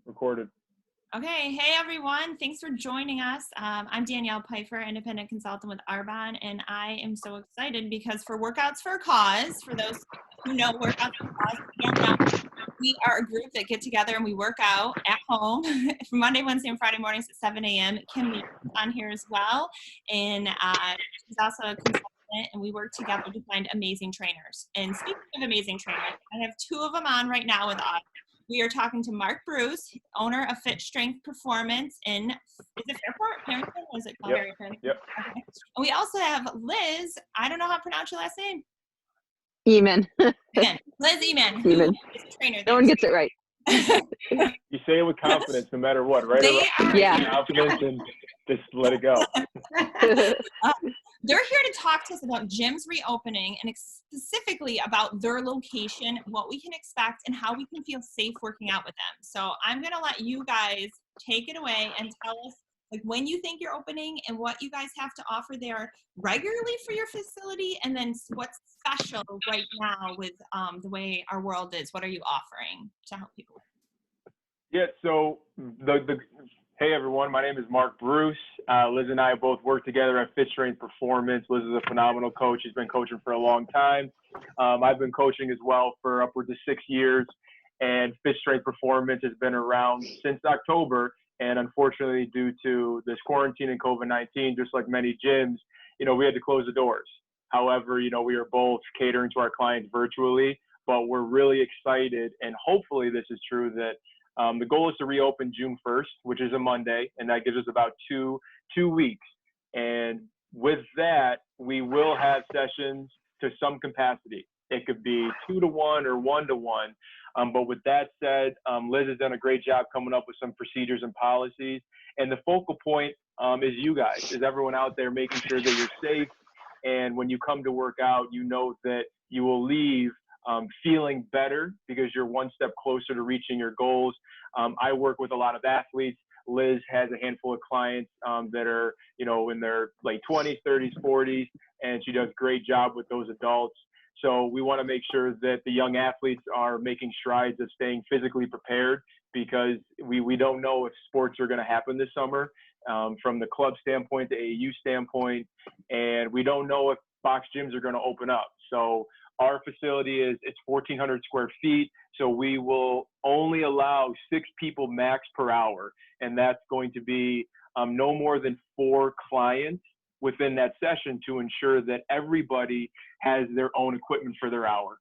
Recorded. Okay, hey everyone, thanks for joining us. I'm Danielle Pfeiffer, independent consultant with Arbonne, and I am so excited because for Workouts for a Cause, for those who know Workouts for a Cause, again, now we are a group that get together and we work out at home from Monday, Wednesday, and Friday mornings at 7 a.m. Kim Lee is on here as well, and she's also a consultant, and we work together to find amazing trainers. And speaking of amazing trainers, I have two of them on right now with us. We are talking to Mark Bruce, owner of Fit Strength Performance in, is it Fairport, Harrington, or is it called Harrington? Yep. Okay. And we also have Liz, I don't know how to pronounce your last name. Eamon. Liz Eamon, who is a trainer there. No one gets it right. You say it with confidence no matter what, right? They are Yeah. Confidence and just let it go. They're here to talk to us about gyms reopening and specifically about their location, what we can expect, and how we can feel safe working out with them. So I'm going to let you guys take it away and tell us like when you think you're opening and what you guys have to offer there regularly for your facility, and then what's special right now with the way our world is. What are you offering to help people? Yeah, so hey everyone, my name is Mark Bruce. Liz and I both work together at Fit Strength Performance. Liz is a phenomenal coach. She's been coaching for a long time. I've been coaching as well for upwards of 6 years, and Fit Strength Performance has been around since October. And unfortunately, due to this quarantine and COVID-19, just like many gyms, we had to close the doors. However, we are both catering to our clients virtually, but we're really excited, and hopefully this is true, that the goal is to reopen June 1st, which is a Monday, and that gives us about two weeks. And with that, we will have sessions to some capacity. It could be 2-to-1 or 1-to-1. But with that said, Liz has done a great job coming up with some procedures and policies. And the focal point is you guys, is everyone out there making sure that you're safe. And when you come to work out, you know that you will leave feeling better because you're one step closer to reaching your goals. I work with a lot of athletes. Liz has a handful of clients that are, in their late 20s, 30s, 40s, and she does a great job with those adults. So we want to make sure that the young athletes are making strides of staying physically prepared, because we don't know if sports are going to happen this summer from the club standpoint, the AAU standpoint, and we don't know if box gyms are going to open up. So our facility it's 1,400 square feet, so we will only allow 6 people max per hour, and that's going to be no more than 4 clients within that session to ensure that everybody has their own equipment for their hour.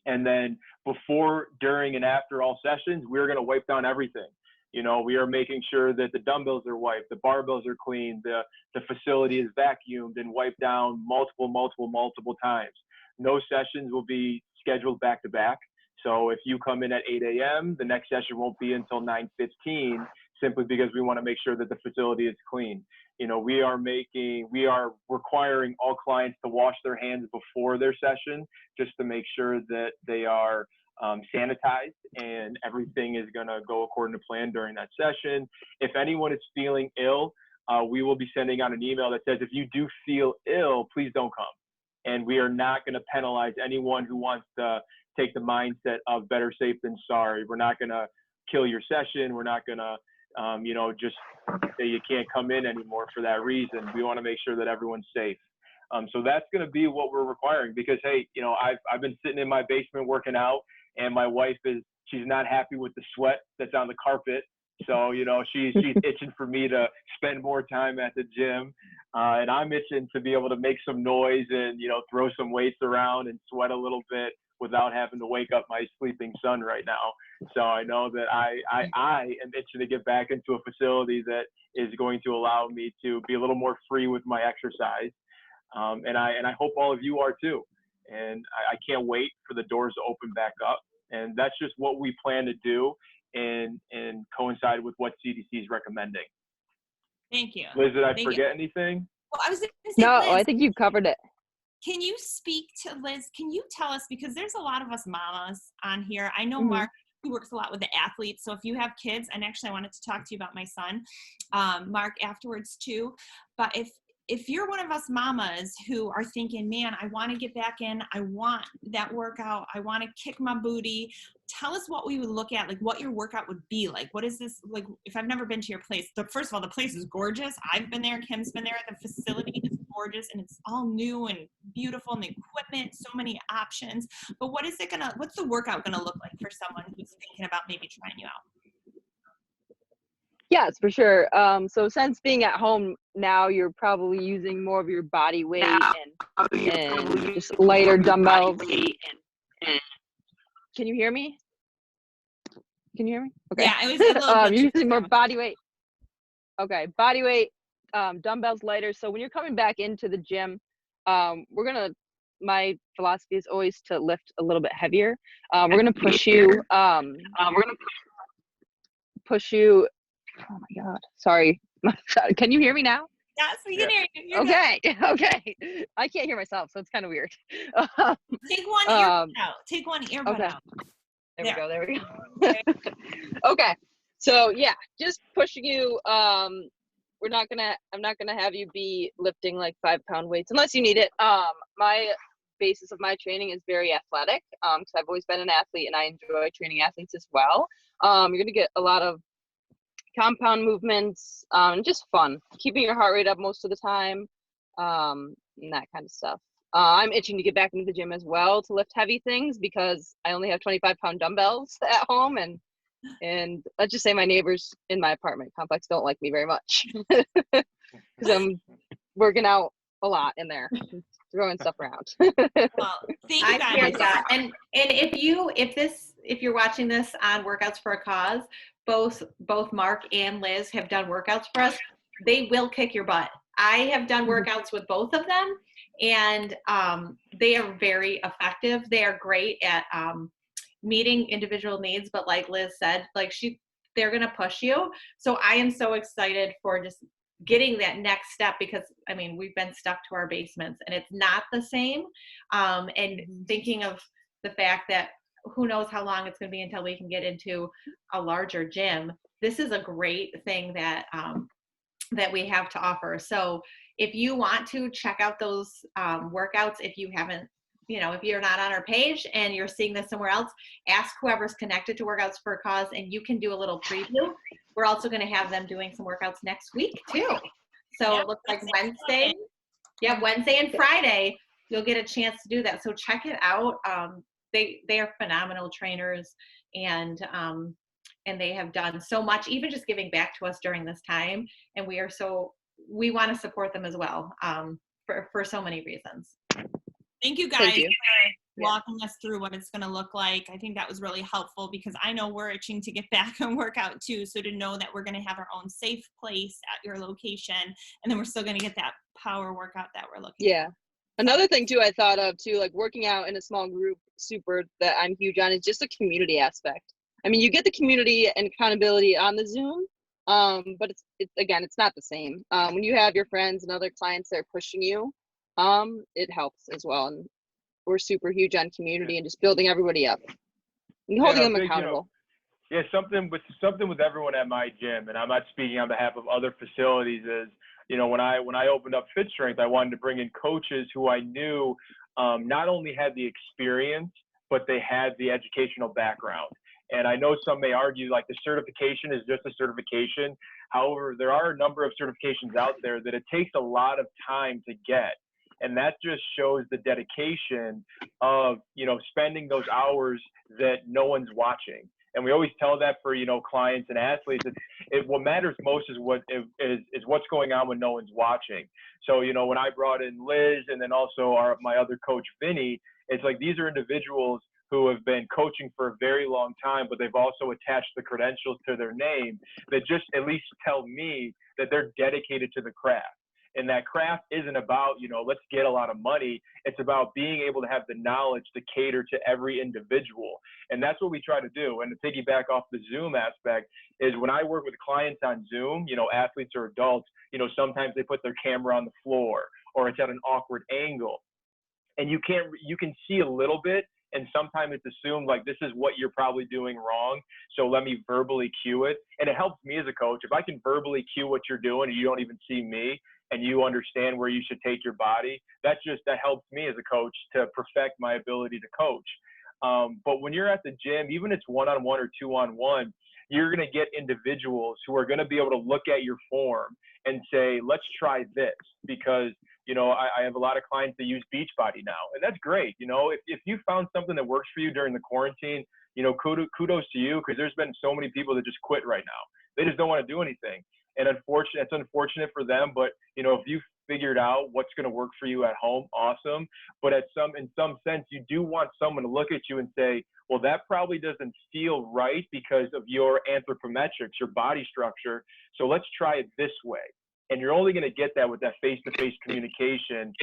And then before, during, and after all sessions, we're going to wipe down everything. We are making sure that the dumbbells are wiped, the barbells are cleaned, the facility is vacuumed and wiped down multiple times. No sessions will be scheduled back to back. So if you come in at 8 a.m., the next session won't be until 9:15, simply because we want to make sure that the facility is clean. We are requiring all clients to wash their hands before their session, just to make sure that they are sanitized and everything is going to go according to plan during that session. If anyone is feeling ill, we will be sending out an email that says, if you do feel ill, please don't come. And we are not going to penalize anyone who wants to take the mindset of better safe than sorry. We're not going to kill your session. We're not going to, just say you can't come in anymore for that reason. We want to make sure that everyone's safe. So that's going to be what we're requiring, because, hey, I've been sitting in my basement working out, and my wife she's not happy with the sweat that's on the carpet. So, she's itching for me to spend more time at the gym. And I'm itching to be able to make some noise and, throw some weights around and sweat a little bit without having to wake up my sleeping son right now. So I know that I am itching to get back into a facility that is going to allow me to be a little more free with my exercise. And I hope all of you are too. And I can't wait for the doors to open back up. And that's just what we plan to do and coincide with what CDC is recommending. Thank you. Liz, did I forget anything? Well, I was going to say, No, Liz, I think you covered it. Can you speak to Liz? Can you tell us, because there's a lot of us mamas on here. I know Mark, he works a lot with the athletes. So if you have kids, and actually I wanted to talk to you about my son, Mark, afterwards too. But if if you're one of us mamas who are thinking, man, I want to get back in, I want that workout, I want to kick my booty, tell us what we would look at, like what your workout would be like. What is this like? If I've never been to your place, first of all, the place is gorgeous. I've been there. Kim's been there. The facility is gorgeous, and it's all new and beautiful, and the equipment, so many options. But what's the workout gonna look like for someone who's thinking about maybe trying you out? Yes, for sure. So since being at home now, you're probably using more of your body weight and just lighter dumbbells. Can you hear me? Can you hear me? Okay. Yeah, it was a little bit You're using more body weight. Okay, body weight, dumbbells lighter. So when you're coming back into the gym, my philosophy is always to lift a little bit heavier. We're gonna push you. Push you. Oh my God. Sorry. Can you hear me now? Yes, we can hear you. You're Okay. Okay. I can't hear myself, so it's kind of weird. good. Take one earbud out. Take one earbud okay. out. There we go. Okay. So yeah, just pushing you. I'm not gonna have you be lifting like 5-pound weights unless you need it. My basis of my training is very athletic. Because I've always been an athlete and I enjoy training athletes as well. You're gonna get a lot of compound movements, just fun, keeping your heart rate up most of the time, and that kind of stuff. I'm itching to get back into the gym as well to lift heavy things because I only have 25-pound dumbbells at home, and let's just say my neighbors in my apartment complex don't like me very much because I'm working out a lot in there, throwing stuff around. Well, thank you I hear guys. that. And if you're watching this on Workouts for a Cause, both Mark and Liz have done workouts for us. They will kick your butt. I have done workouts with both of them, and they are very effective. They are great at meeting individual needs, but like Liz said, they're gonna push you. So I am so excited for just getting that next step because I mean we've been stuck to our basements and it's not the same. And thinking of the fact that who knows how long it's going to be until we can get into a larger gym. This is a great thing that that we have to offer. So if you want to check out those workouts, if you haven't, if you're not on our page and you're seeing this somewhere else, ask whoever's connected to Workouts for a Cause and you can do a little preview. We're also going to have them doing some workouts next week too. So Yep, it looks like Wednesday. Yeah, Wednesday and Friday, you'll get a chance to do that. So check it out. They are phenomenal trainers and they have done so much, even just giving back to us during this time. And we want to support them as well for so many reasons. Thank you guys Thank you. for walking us through what it's going to look like. I think that was really helpful because I know we're itching to get back and work out too. So to know that we're going to have our own safe place at your location, and then we're still going to get that power workout that we're looking Yeah. for. Another thing too, I thought of too, like working out in a small group, that I'm huge on, is just the community aspect. I mean, you get the community and accountability on the Zoom, but it's not the same. When you have your friends and other clients that are pushing you, it helps as well. And we're super huge on community and just building everybody up and holding them accountable. Yeah, something with everyone at my gym, and I'm not speaking on behalf of other facilities, is when I opened up Fit Strength, I wanted to bring in coaches who I knew not only had the experience, but they had the educational background. And I know some may argue like the certification is just a certification. However, there are a number of certifications out there that it takes a lot of time to get. And that just shows the dedication of, spending those hours that no one's watching. And we always tell that for, clients and athletes. What matters most is what's going on when no one's watching. So, when I brought in Liz and then also my other coach, Vinny, it's like these are individuals who have been coaching for a very long time, but they've also attached the credentials to their name that just at least tell me that they're dedicated to the craft. And that craft isn't about, let's get a lot of money. It's about being able to have the knowledge to cater to every individual. And that's what we try to do. And to piggyback off the Zoom aspect is when I work with clients on Zoom, athletes or adults, sometimes they put their camera on the floor or it's at an awkward angle. And you can see a little bit And sometimes it's assumed like this is what you're probably doing wrong. So let me verbally cue it. And it helps me as a coach. If I can verbally cue what you're doing and you don't even see me and you understand where you should take your body, that helps me as a coach to perfect my ability to coach. But when you're at the gym, even if it's one-on-one or two-on-one, you're going to get individuals who are going to be able to look at your form and say, let's try this, because, you know, I have a lot of clients that use Beachbody now, and that's great. You know, if you found something that works for you during the quarantine, you know, kudos to you, because there's been so many people that just quit right now. They just don't want to do anything. And it's unfortunate for them, but, you know, if you figured out what's going to work for you at home, awesome. But in some sense, you do want someone to look at you and say, well, that probably doesn't feel right because of your anthropometrics, your body structure. So let's try it this way. And you're only going to get that with that face-to-face communication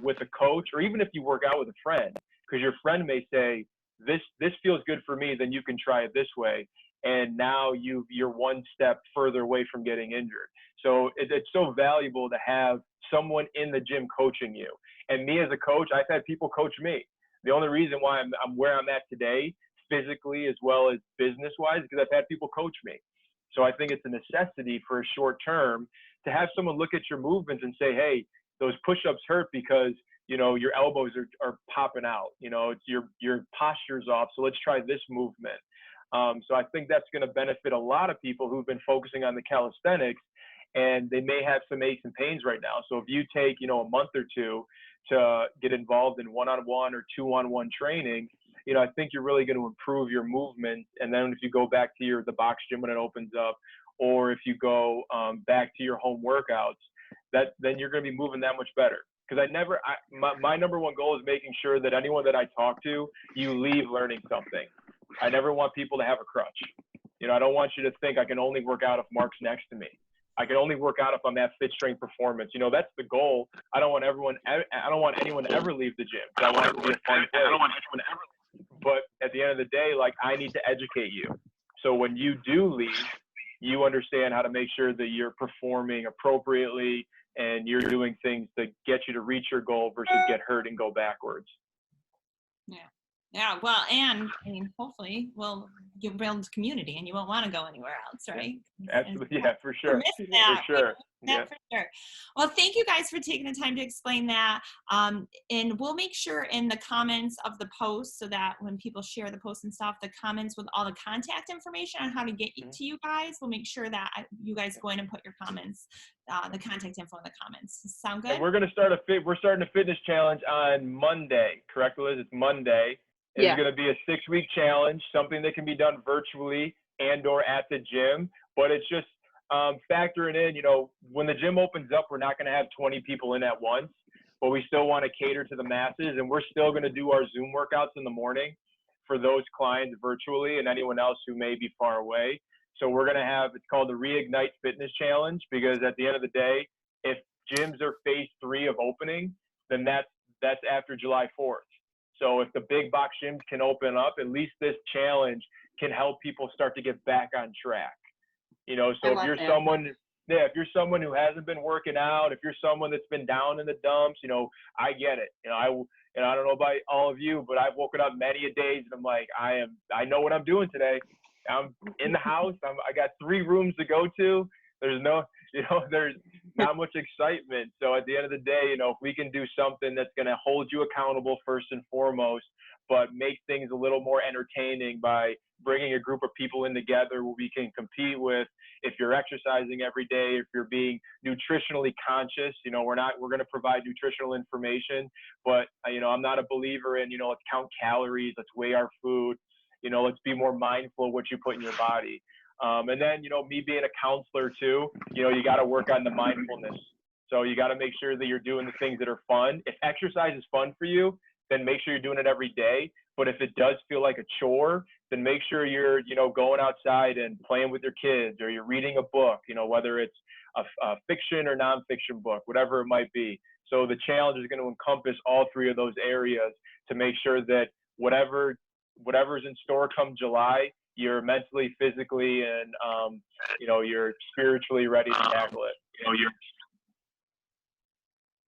with a coach, or even if you work out with a friend, because your friend may say, this feels good for me, then you can try it this way. And now you're one step further away from getting injured. So it's so valuable to have someone in the gym coaching you. And me as a coach, I've had people coach me. The only reason why I'm where I'm at today, physically as well as business-wise, because I've had people coach me. So I think it's a necessity for a short term to have someone look at your movements and say, hey, those push-ups hurt because, you know, your elbows are popping out. You know, it's your posture's off. So let's try this movement. So I think that's going to benefit a lot of people who've been focusing on the calisthenics, and they may have some aches and pains right now. So if you take, you know, a month or two to get involved in one-on-one or two-on-one training, you know, I think you're really going to improve your movement. And then if you go back to the box gym when it opens up, or if you go back to your home workouts, then you're going to be moving that much better. Because my number one goal is making sure that anyone that I talk to, you leave learning something. I never want people to have a crutch. You know, I don't want you to think I can only work out if Mark's next to me. I can only work out if I'm at Fit Strength Performance. You know, that's the goal. I don't want anyone to ever leave the gym. I want it to be a fun place. But at the end of the day, like, I need to educate you. So when you do leave, you understand how to make sure that you're performing appropriately and you're doing things to get you to reach your goal versus get hurt and go backwards. Yeah, well, and I mean, hopefully, you'll build community, and you won't want to go anywhere else, right? Absolutely, yeah, for sure. For sure. Well, thank you guys for taking the time to explain that. And we'll make sure in the comments of the post, so that when people share the post and stuff, the comments with all the contact information on how to get to you guys, we'll make sure that you guys go in and put your comments, the contact info in the comments. Sound good? And we're starting a fitness challenge on Monday, correct, Liz? It's Monday. It's going to be a 6-week challenge, something that can be done virtually and or at the gym. But it's just factoring in, you know, when the gym opens up, we're not going to have 20 people in at once, but we still want to cater to the masses. And we're still going to do our Zoom workouts in the morning for those clients virtually and anyone else who may be far away. So we're going to have, it's called the Reignite Fitness Challenge, because at the end of the day, if gyms are phase 3 of opening, then that's after July 4th. So if the big box gyms can open up, at least this challenge can help people start to get back on track. You know, so if you're someone who hasn't been working out, if you're someone that's been down in the dumps, you know, I get it. You know, I don't know about all of you, but I've woken up many a days and I'm like, I know what I'm doing today. I'm in the house. I got 3 rooms to go to. There's not much excitement. So at the end of the day, you know, if we can do something that's going to hold you accountable first and foremost, but make things a little more entertaining by bringing a group of people in together where we can compete with, if you're exercising every day, if you're being nutritionally conscious, you know, we're going to provide nutritional information, but, you know, I'm not a believer in, you know, let's count calories, let's weigh our food, you know, let's be more mindful of what you put in your body. And then, you know, me being a counselor too, you know, you got to work on the mindfulness. So you got to make sure that you're doing the things that are fun. If exercise is fun for you, then make sure you're doing it every day. But if it does feel like a chore, then make sure you're, you know, going outside and playing with your kids, or you're reading a book, you know, whether it's a fiction or nonfiction book, whatever it might be. So the challenge is going to encompass all 3 of those areas to make sure that whatever's in store come July, you're mentally, physically, and, you know, you're spiritually ready to tackle it. You know,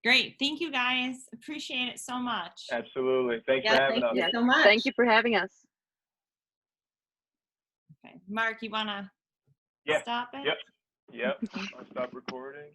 Great. Thank you guys. Appreciate it so much. Absolutely. Thanks Yeah, for having thank us. you so much. Thank you for having us. Okay. Mark, you want to Yeah. stop it? Yep. I'll stop recording.